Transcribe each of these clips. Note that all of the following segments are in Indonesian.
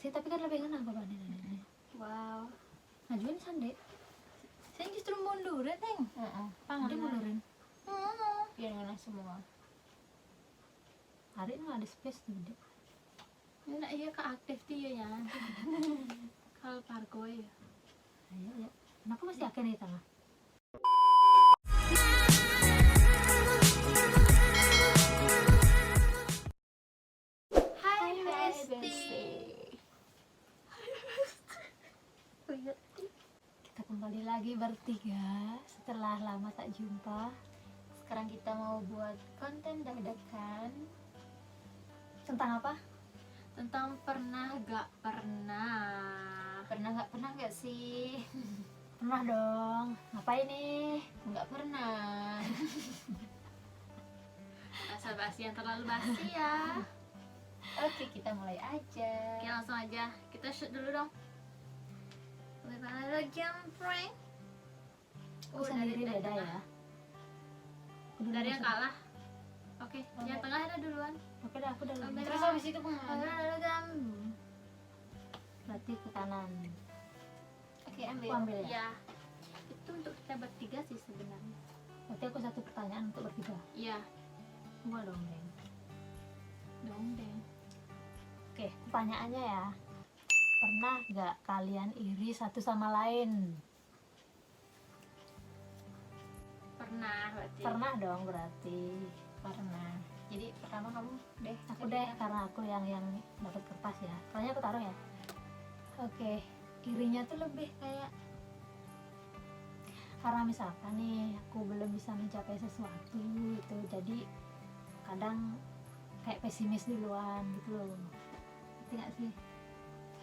sih, tapi kan lebih kenal bapak ini. Wow. Ngajuin sande. Saya justru mundurin, Neng. Dia mundurin. Biar ngena semua. Hari ini ada space tuh, Dek. Nah, iya Kak aktif dia ya. Kalau Pargo ya. Ayo, ya. Kenapa masih akhir di tengah? Hai Besti. Kita kembali lagi bertiga setelah lama tak jumpa. Sekarang kita mau buat konten dadakan Tentang apa? tentang pernah gak gak sih? Pernah dong. Ngapain nih? Nggak pernah. Asal basi yang terlalu basi ya. Oke, kita mulai aja. Oke, langsung aja. Kita shoot dulu dong. Ada jam prank. Aku sendiri beda tengah. ya. Dari yang kalah. Oke, yang tengah ada duluan. Oke dah, aku udah Oke. lama. Terus habis itu kemana? Berarti ke kanan. Oke, ambil. Aku ambil ya? Ya. Itu untuk kita bertiga sih sebenarnya. Berarti aku satu pertanyaan untuk bertiga. Iya, Gua dong, Deng. dong deh. Oke, pertanyaannya ya. Pernah gak kalian iri satu sama lain? Pernah berarti. Pernah dong berarti. Pernah. Jadi pertama kamu deh. Aku deh, karena aku yang dapat kertas ya. Soalnya aku taruh ya. Oke, irinya tuh lebih kayak karena misalkan nih aku belum bisa mencapai sesuatu gitu, jadi kadang kayak pesimis duluan gitu loh. Ngerti gak sih?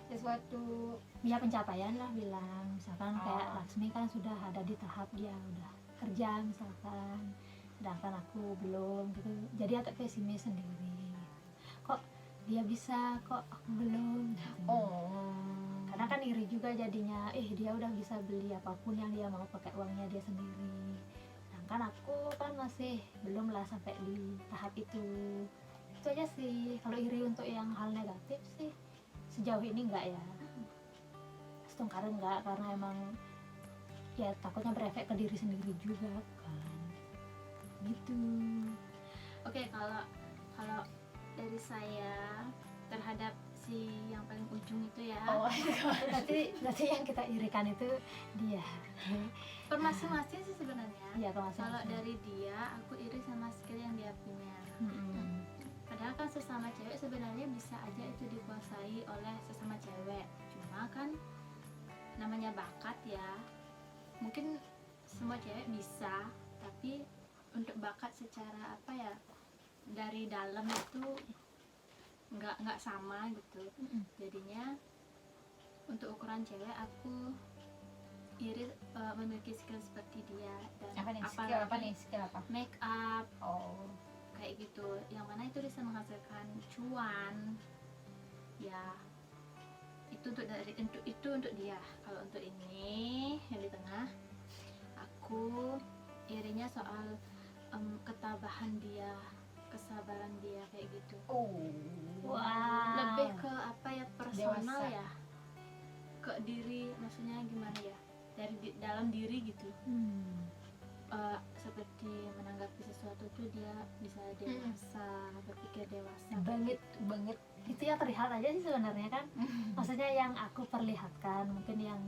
Sesuatu. Ya pencapaian lah bilang, misalkan kayak Oh. Laksmi kan sudah ada di tahap dia udah kerja misalkan, sedangkan aku belum gitu, jadi agak pesimis sendiri. Kok dia bisa, kok aku belum gitu. Karena kan iri juga jadinya, dia udah bisa beli apapun yang dia mau pakai uangnya dia sendiri, sedangkan aku kan masih belum lah sampai di tahap itu. Itu aja sih. Kalau iri untuk yang hal negatif sih sejauh ini enggak ya, setengkar enggak, karena emang ya takutnya berefek ke diri sendiri juga kan gitu. Oke, kalau dari saya terhadap si yang paling ujung itu ya. berarti yang kita irikan itu dia. Per masing-masing sih sebenarnya. Iya, kalau Kalau dari dia, aku iri sama skill yang dia punya. Padahal kan sesama cewek sebenarnya bisa aja itu dikuasai oleh sesama cewek. Cuma kan namanya bakat ya. Mungkin semua cewek bisa, tapi untuk bakat secara apa ya, dari dalam itu nggak sama gitu. Jadinya untuk ukuran cewek aku iri memiliki skill seperti dia. Dan skill apa make up oh kayak gitu, yang mana itu bisa menghasilkan cuan ya. Itu untuk dia. Kalau untuk ini yang di tengah, aku irinya soal ketabahan dia, kesabaran dia kayak gitu. Wow. Lebih ke apa ya, personal Dewasa. ya, ke diri, maksudnya gimana ya, dari dalam diri gitu. Seperti menanggapi sesuatu tuh dia bisa dewasa, berpikir dewasa banget itu yang terlihat aja sih sebenarnya kan. Maksudnya yang aku perlihatkan, mungkin yang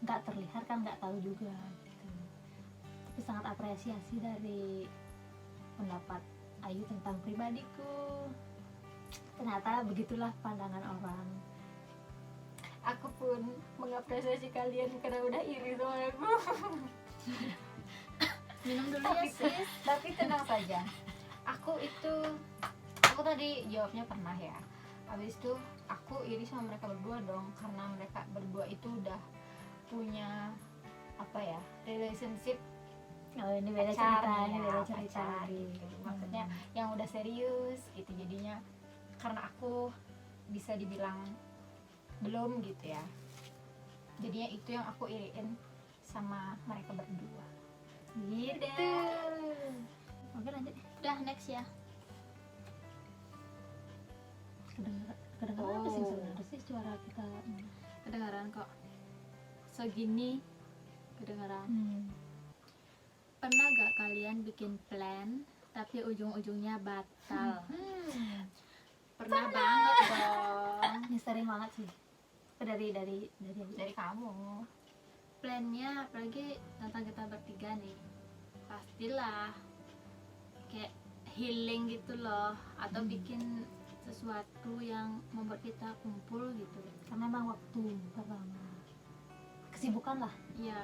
nggak terlihat kan nggak tahu juga gitu. Tapi sangat apresiasi dari pendapat Ayu tentang pribadiku. Ternyata begitulah pandangan orang. aku pun mengapresiasi kalian karena udah iri sama aku. minum dulu ya sis. Tapi tenang saja, aku tadi jawabnya pernah ya. Habis itu aku iri sama mereka berdua dong, karena mereka berdua itu udah punya apa ya, relationship Oh, ini beda pacar, cerita, ini ya, beda cerita pacar lagi. gitu. Maksudnya yang udah serius gitu. Jadinya karena aku bisa dibilang belum gitu ya, jadinya itu yang aku iriin sama mereka berdua Gitu. Oke, lanjut. Udah, next ya. Kedengeran apa sih sebenarnya sih? Coba suara kita. Kedengaran kok. Segini kedengaran. Pernah gak kalian bikin plan tapi ujung-ujungnya batal? Pernah banget dong. Ini sering banget sih. Dari kamu. Plannya apalagi tentang kita bertiga nih, pastilah kayak healing gitu loh, atau bikin sesuatu yang membuat kita kumpul gitu. karena emang waktu pertama kesibukan lah. Ya,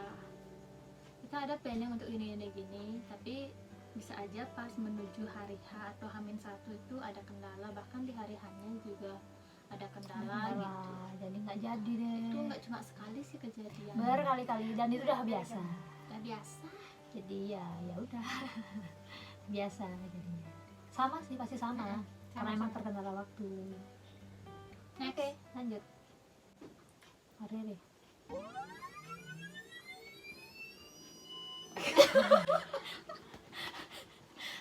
kita ada planning untuk ini gini, tapi bisa aja pas menuju hari H atau H-1 itu ada kendala, bahkan di hari H-nya juga ada kendala gitu. Jadi nggak jadi deh. Itu nggak cuma sekali sih kejadian, Berkali-kali dan itu udah biasa. udah biasa. Jadi ya udah biasa jadinya. Sama sih pasti sama. Karena emang terkendala waktu. Next. Oke, lanjut. Mari deh.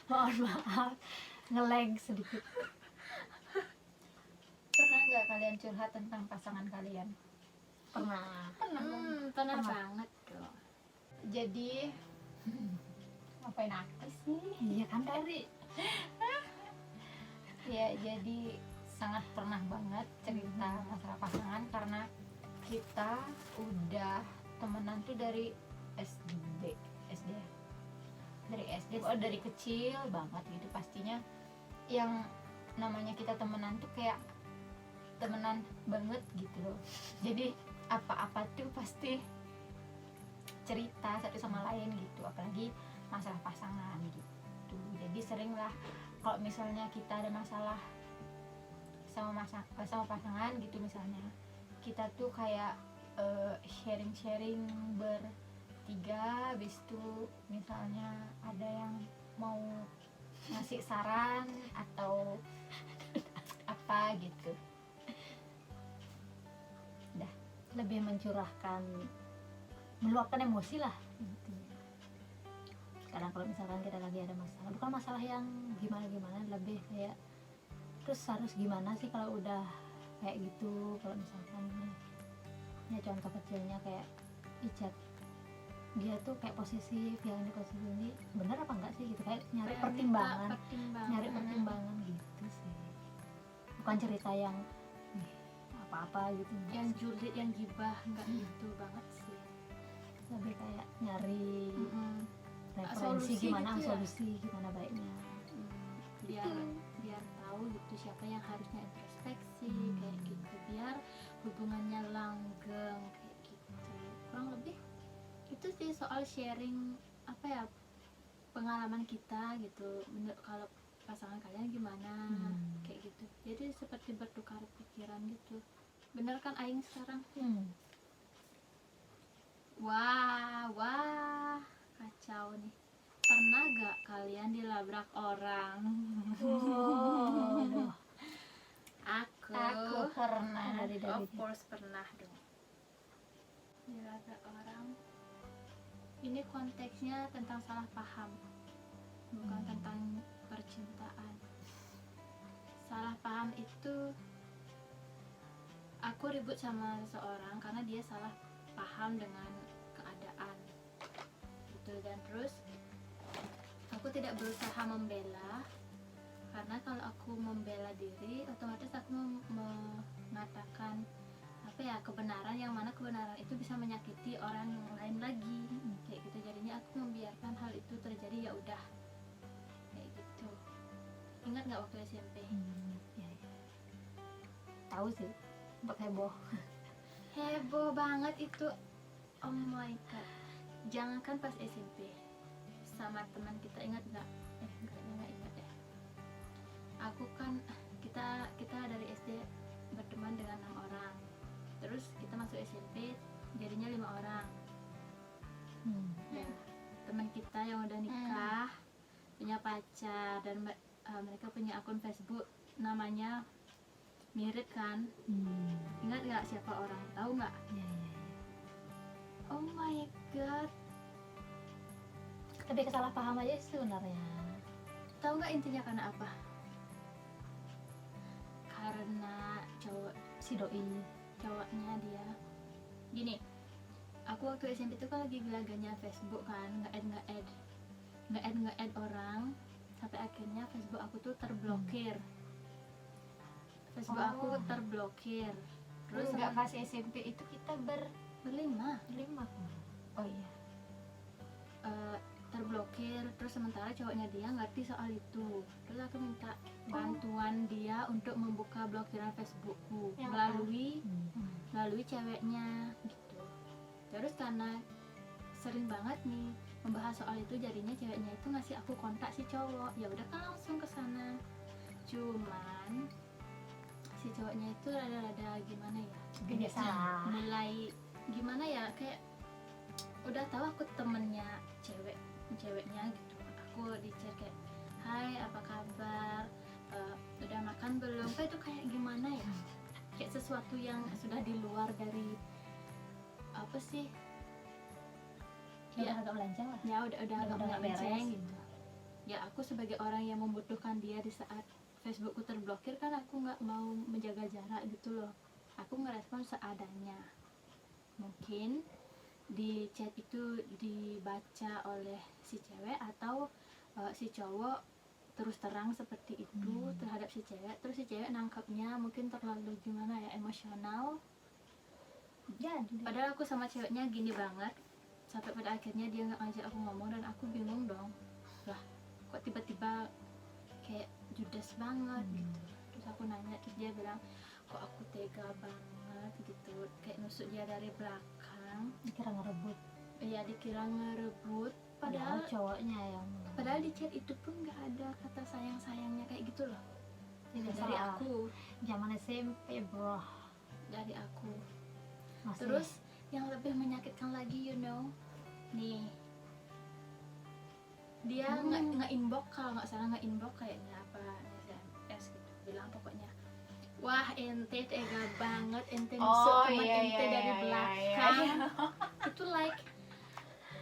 Mohon maaf, nge-lag sedikit. Pernah nggak kalian curhat tentang pasangan kalian? Pernah. Pernah banget kok. Jadi ngapain aku sih? Iya kan dari. Ya, jadi sangat pernah banget cerita masalah pasangan karena kita udah temenan tuh dari SD ya. Dari SD, dari kecil banget gitu. Pastinya yang namanya kita temenan tuh kayak temenan banget gitu loh. Jadi apa-apa tuh pasti cerita satu sama lain gitu, apalagi masalah pasangan gitu. Jadi sering lah kalau misalnya kita ada masalah sama pasangan gitu, misalnya kita tuh kayak sharing bertiga, habis itu misalnya ada yang mau ngasih saran atau apa gitu. Lebih mencurahkan, meluapkan emosi lah intinya. Sekarang kalau misalkan kita lagi ada masalah, bukan masalah yang gimana lebih kayak terus harus gimana sih kalau udah kayak gitu. Kalau misalkan ya contoh kecilnya kayak Icat, dia tuh kayak posesif, yang di posesif ini bener apa enggak sih gitu, kayak nyari pertimbangan, nyari pertimbangan gitu sih, bukan cerita yang apa-apa gitu, Yang julid, yang gibah, nggak gitu banget sih. lebih kayak nyari referensi Solusi gimana gitu ya? solusi gimana baiknya. Biar tahu gitu siapa yang harusnya introspeksi kayak gitu, biar hubungannya langgeng kayak gitu. Kurang lebih itu sih soal sharing apa ya, pengalaman kita gitu. Menurut kalau pasangan kalian gimana kayak gitu, jadi seperti bertukar pikiran gitu. Bener kan aing sekarang? Wah kacau nih. Pernah gak kalian dilabrak orang? Oh, Aku pernah. Of course pernah dong. Dilabrak orang. Ini konteksnya tentang salah paham, bukan tentang percintaan. Salah paham itu aku ribut sama seseorang karena dia salah paham dengan keadaan gitu, dan terus aku tidak berusaha membela, karena kalau aku membela diri otomatis aku mengatakan apa ya, kebenaran, yang mana kebenaran itu bisa menyakiti orang lain lagi kayak gitu. Jadinya aku membiarkan hal itu terjadi, ya udah kayak gitu. Ingat nggak waktu SMP? ya. Tahu sih, sempat Heboh banget itu, oh my god. Jangankan pas SMP, sama teman kita, ingat nggak? Nggak ingat ya. Aku kan kita dari SD berteman dengan 6 orang, terus kita masuk SMP jadinya 5 orang. Ya, teman kita yang udah nikah, punya pacar, dan mereka punya akun Facebook namanya mirip kan. Ingat nggak siapa orang? Tahu nggak? Ya. Oh my god. Tapi kesalah paham aja sih sebenarnya. Tahu nggak intinya karena apa? Karena cowok Si doi cowoknya dia. Gini, aku waktu SMP itu kan lagi gila-gilanya Facebook kan, nge-add orang, sampai akhirnya Facebook aku tuh terblokir. Facebook aku Oh. terblokir. Terus Enggak, pas SMP itu kita berlima berlima. Oh iya. terblokir. Terus sementara cowoknya dia ngerti soal itu, terus aku minta bantuan dia untuk membuka blokiran Facebookku Yang melalui ceweknya gitu. Terus karena sering banget nih membahas soal itu, jadinya ceweknya itu ngasih aku kontak si cowok. Ya udah kan langsung ke sana. Cuman si cowoknya itu rada-rada gimana ya, Gede salah. mulai gimana ya, kayak udah tahu aku temennya ceweknya gitu. Aku di chat kayak, hai apa kabar, udah makan belum, kayak itu kayak gimana ya, kayak sesuatu yang sudah di luar dari apa sih Ya, agak melenceng lah. ya, udah Udah agak nggak melenceng beres. gitu. Ya aku sebagai orang yang membutuhkan dia di saat Facebookku terblokir, kan aku nggak mau menjaga jarak gitu loh. Aku ngerespon seadanya. Mungkin di chat itu dibaca oleh si cewek atau si cowok terus terang seperti itu terhadap si cewek, terus si cewek nangkapnya mungkin terlalu gimana ya, emosional. Jadi Padahal aku sama ceweknya gini banget, sampai pada akhirnya dia nggak ngajak aku ngomong, dan aku bingung dong, lah kok tiba-tiba kayak judes banget gitu. Terus aku nanya, terus dia bilang kok aku tega banget gitu, kayak nusuk dia dari belakang. dikira ngerebut. Ya dikira ngerebut, Padahal padahal cowoknya yang di chat itu pun nggak ada kata sayang-sayangnya kayak gitu loh. Ini Dari salah. aku, Zaman SMP bro. dari aku. Masih Terus yang lebih menyakitkan lagi, nih dia nge-inbox, kalau nggak salah nge-inbox kayaknya apa SMS gitu, bilang pokoknya, wah ente tega banget, ente nusuk teman ente dari belakang. Itu like,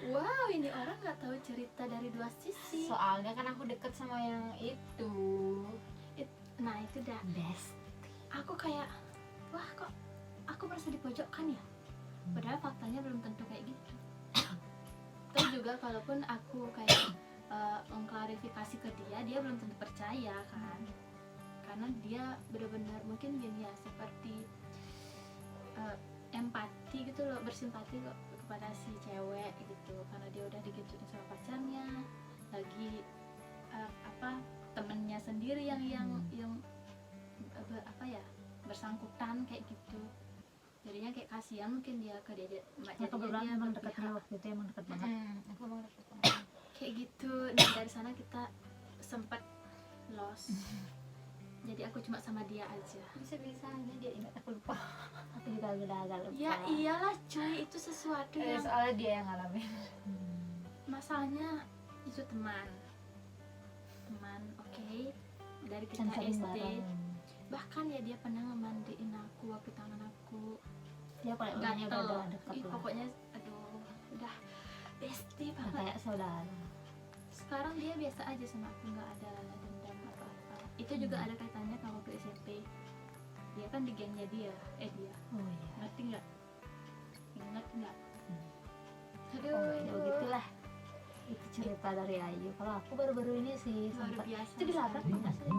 wow, ini orang nggak tahu cerita dari dua sisi. Soalnya kan aku deket sama yang itu. Nah itu dah, best. aku kayak, wah kok aku merasa dipojokkan ya, padahal faktanya belum tentu kayak gitu. Terus juga kalaupun aku kayak mengklarifikasi ke dia belum tentu percaya kan, karena dia benar-benar mungkin gini ya, seperti empati gitu loh, bersimpati kok kepada si cewek gitu, karena dia udah digituin sama pacarnya, lagi temennya sendiri yang apa ya, bersangkutan kayak gitu. Jadinya kayak kasihan mungkin dia ke dia, Mereka berdua dia emang deket berpihak. waktu itu, emang deket banget. Aku emang deket banget. Kayak gitu. Dan dari sana kita sempat lost. Jadi aku cuma sama dia aja. Bisa-bisanya dia ingat aku lupa. Aku juga udah agak lupa. Ya iyalah cuy, itu sesuatu yang Soalnya dia yang ngalamin. masalahnya itu teman, oke, dari kita Dan sering SD. bareng. Bahkan ya dia pernah ngemandiin aku waktu tangan aku Dia kalau udah gatel. deket Ih, lah. pokoknya aduh, udah bestie Udah banget. kayak saudara. Sekarang dia biasa aja sama aku, nggak ada dendam apa-apa. Itu juga ada kaitannya kalau waktu SMP. Dia kan di gengnya dia. Oh iya. Ngerti nggak? Ingat nggak? Aduh, Oh ya begitulah. Itu cerita dari Ayu. Kalau aku baru-baru ini sih luar sempat biasa. itu dilabrak sekali. nggak sih?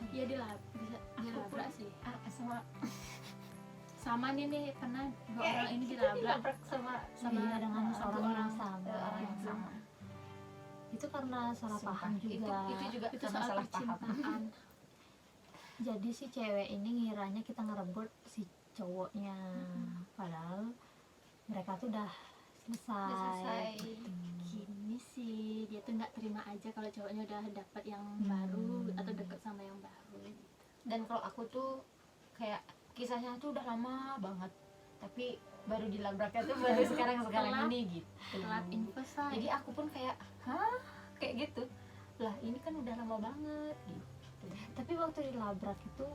Iya dilabrak sih. Sama Sama nih pernah dua orang ini dilabrak sama Iya, dengan satu orang yang orang. sama. orang yang sama. Itu karena salah Sumpah, paham juga. Itu juga Itu karena soal salah paham. percintaan. Jadi si cewek ini ngiranya kita ngerebut si cowoknya, padahal mereka tuh udah selesai. Udah selesai. Gitu. Gini sih, dia tuh nggak terima aja kalau cowoknya udah dapat yang baru atau deket sama yang baru. Dan kalau aku tuh kayak kisahnya tuh udah lama banget, tapi baru dilabraknya tuh baru sekarang Telat. ini gitu. Telat info say. Jadi aku pun kayak kayak gitu lah, ini kan udah lama banget gitu. Tapi waktu dilabrak itu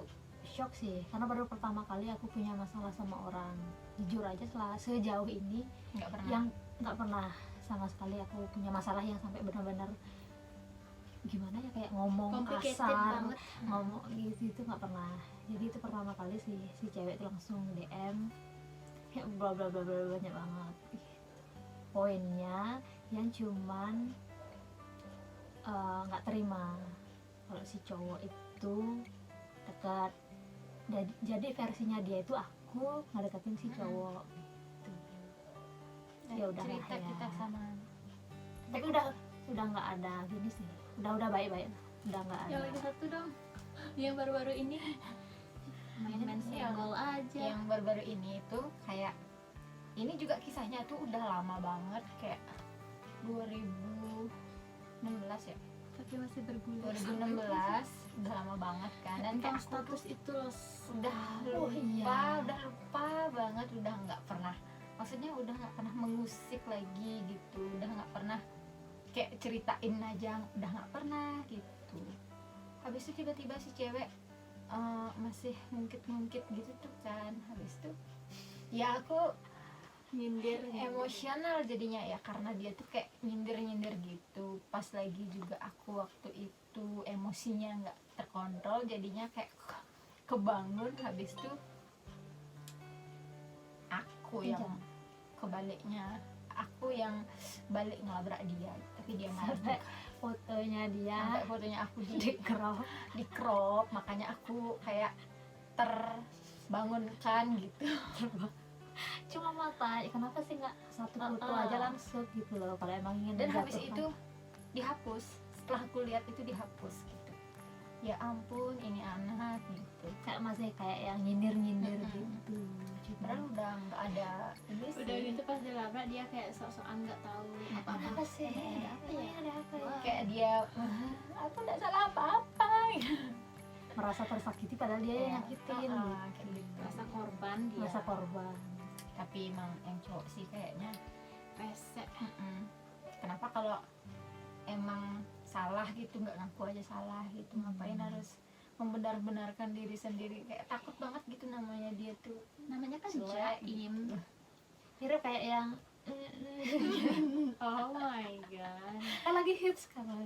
shock sih, karena baru pertama kali aku punya masalah sama orang. Jujur aja sejauh ini Nggak pernah. yang nggak pernah sama sekali aku punya masalah yang sampai benar-benar gimana ya, kayak ngomong Complicated kasar, banget. ngomong gitu itu nggak pernah. Jadi itu pertama kali sih si cewek itu langsung DM kayak bla bla bla bla banyak banget. Poinnya yang cuman nggak terima kalau si cowok itu dekat. Jadi versinya dia itu aku ngedeketin si cowok gitu. Ya udah cerita ya. kita sama. Tapi udah nggak ada gini sih, udah baik-baik, udah nggak ada. Yang lagi satu dong, yang baru-baru ini main-main senggol aja. Yang baru-baru ini itu kayak ini juga kisahnya tuh udah lama banget, kayak 2016 ya, Tapi masih bergulir. 2016 udah lama banget kan. Dan Tentang kayak aku tuh status itu loh. udah Oh, lupa, iya. udah lupa banget, udah nggak pernah, maksudnya udah nggak pernah mengusik lagi gitu, udah nggak pernah kayak ceritain aja, udah nggak pernah gitu. Habis itu tiba-tiba si cewek masih ngungkit-ngungkit gitu tuh kan. Habis itu ya aku Nyindir. emosional jadinya ya, karena dia tuh kayak nyindir-nyindir gitu. Pas lagi juga aku waktu itu emosinya nggak terkontrol, jadinya kayak kebangun. Habis itu aku yang Kencang. kebaliknya, aku yang balik ngelabrak dia, tapi dia malah Sampai fotonya dia sampai fotonya aku di crop. di crop, makanya aku kayak terbangunkan gitu. Cuma mata, kenapa sih nggak satu foto aja langsung gitu loh kalau emang ingin Dan habis menjatuhkan. itu dihapus, setelah aku lihat itu dihapus gitu. Ya ampun, ini anak gitu. kayak masih kayak yang nyindir gitu. Padahal Cuma udah nggak ada ini sih. Udah gitu pas dilabrak dia kayak sok-sokan nggak tahu apa-apa. apa sih? Ada apa ya? Ada apa ya? Kayak dia aku nggak salah apa-apa. Merasa tersakiti padahal dia yang nyakitin. Kayak gitu. Rasa korban dia. Merasa korban. Tapi emang yang cowok sih kayaknya Pesek. kenapa kalau emang salah gitu nggak ngaku aja salah gitu, ngapain harus membenar-benarkan diri sendiri, kayak takut banget gitu. Namanya dia tuh Namanya kan Jelek. Jaim. Mirip kayak yang Oh my god. kan lagi hits sekarang.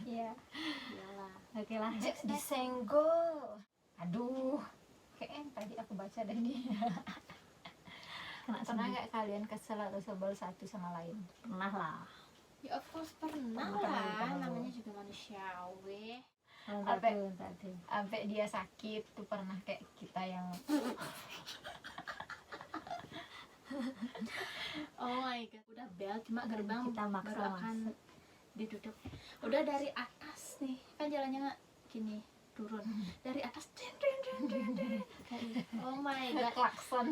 ya Iyalah. Oke lah. disenggol. Aduh, kayak yang tadi aku baca dan dia. Kena Pernah sendiri. nggak kalian kesel atau sebel satu sama lain? Pernah lah. Ya of course pernah Pernah. lah. Namanya juga manusiawi. Satu. Sampai dia sakit tuh pernah, kayak kita yang Oh my god. Udah bel cuma gerbang Kita maksa baru akan masuk. ditutup. Udah dari atas nih. Kan jalannya nggak gini turun. Dari atas. Oh my god. klakson.